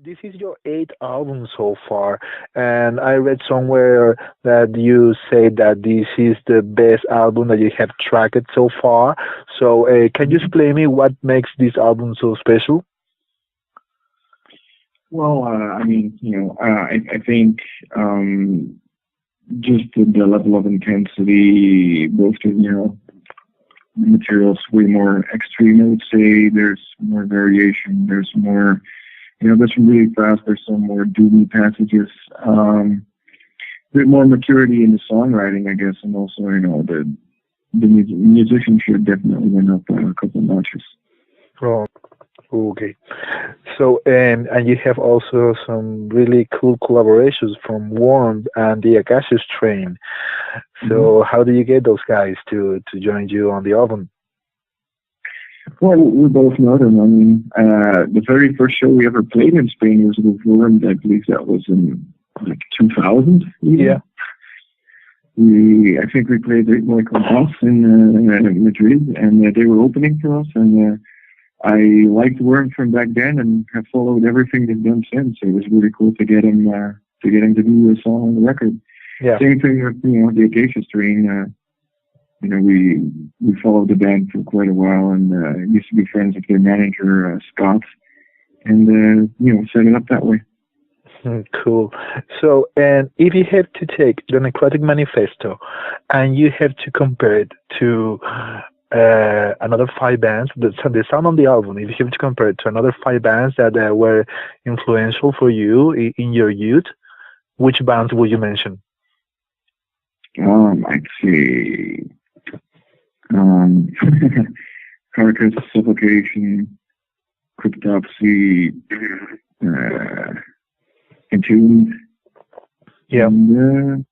This is your eighth album so far, and I read somewhere that you say that this is the best album that you have tracked so far. So, can you Mhm. explain me what makes this album so special? Well, I mean, I think just the level of intensity, both the materials way more extreme. I would say there's more variation. There's more, there's some really fast. There's some more doomy passages. A bit more maturity in the songwriting, I guess, and also, the musicianship definitely went up a couple notches. Oh, okay. So, and you have also some really cool collaborations from Warm and the Acacius Train. Mhm. So, how do you get those guys to join you on the album? Well, we both know them. I mean, the very first show we ever played in Spain was with Warren. I believe that was in like 2000 Yeah. even. I think we played like a Compás in Madrid, and they were opening for us. And I liked Warren from back then, and have followed everything they've done since. It was really cool to do a song on the record. Yeah. Same thing with the Acacia Strain. We followed the band for quite a while, and used to be friends with their manager Scott, and set it up that way. Cool. So, and if you have to take the Necrotic Manifesto and you have to compare it to another five bands, the sound on the album, if you have to compare it to another five bands that were influential for you in your youth, which bands would you mention? I'd say um, Carcass, Suffocation, Cryptopsy, uh, Entombed, Yeah. and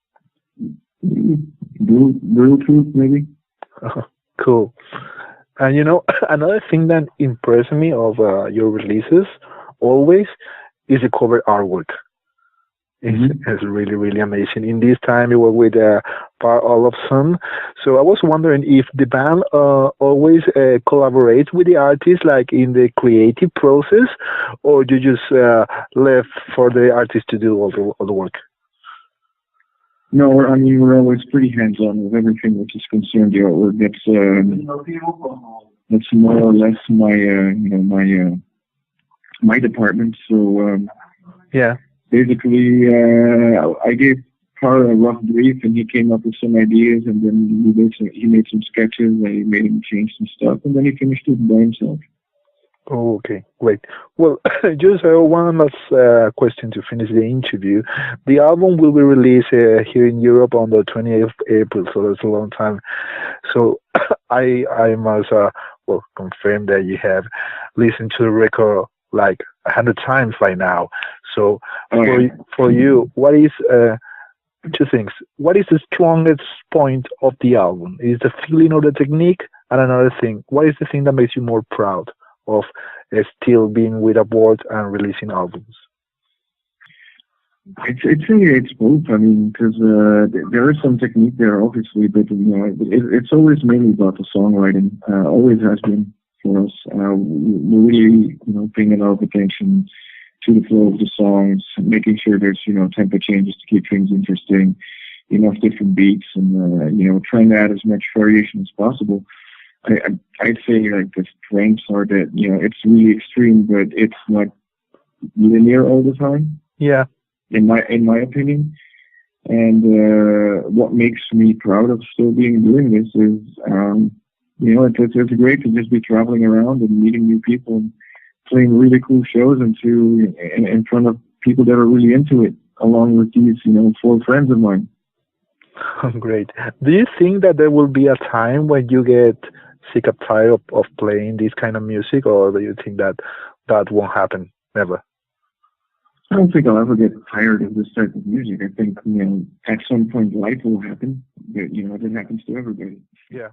Brutal Truth, maybe. Cool. And another thing that impressed me of your releases always is the cover artwork. Hmm. It's really, really amazing. In this time, you were with Par Olofsson. So I was wondering if the band always collaborates with the artist, like in the creative process, or you just left for the artist to do all the work? No, I mean we're always pretty hands-on with everything which is concerned the artwork. That's more or less my department. So Yeah. basically, I gave Carl a rough brief, and he came up with some ideas, and then he made some sketches. I made him change some stuff, and then he finished it by himself. Oh, okay, great. Well, just one last question to finish the interview. The album will be released here in Europe on the 28th of April, so that's a long time. So I must well confirm that you have listened to the record like 100 times by now. So Oh for yeah. for you, what is two things? What is the strongest point of the album? Is the feeling or the technique? And another thing, what is the thing that makes you more proud of still being with a board and releasing albums? It's both. I mean, because there is some technique there, obviously, but it's always mainly about the songwriting. Always has been for us. We're really paying a lot of attention to the flow of the songs, making sure there's tempo changes to keep things interesting, enough different beats, and trying to add as much variation as possible. I'd say like the strengths are that it's really extreme, but it's not linear all the time Yeah. in my opinion. And what makes me proud of still being doing this is, it's great to just be traveling around and meeting new people and playing really cool shows in front of people that are really into it, along with these, four friends of mine. Great. Do you think that there will be a time when you get sick of tired of playing this kind of music, or do you think that that won't happen? Never. I don't think I'll ever get tired of this type of music. I think, at some point life will happen, but, that happens to everybody. Yeah.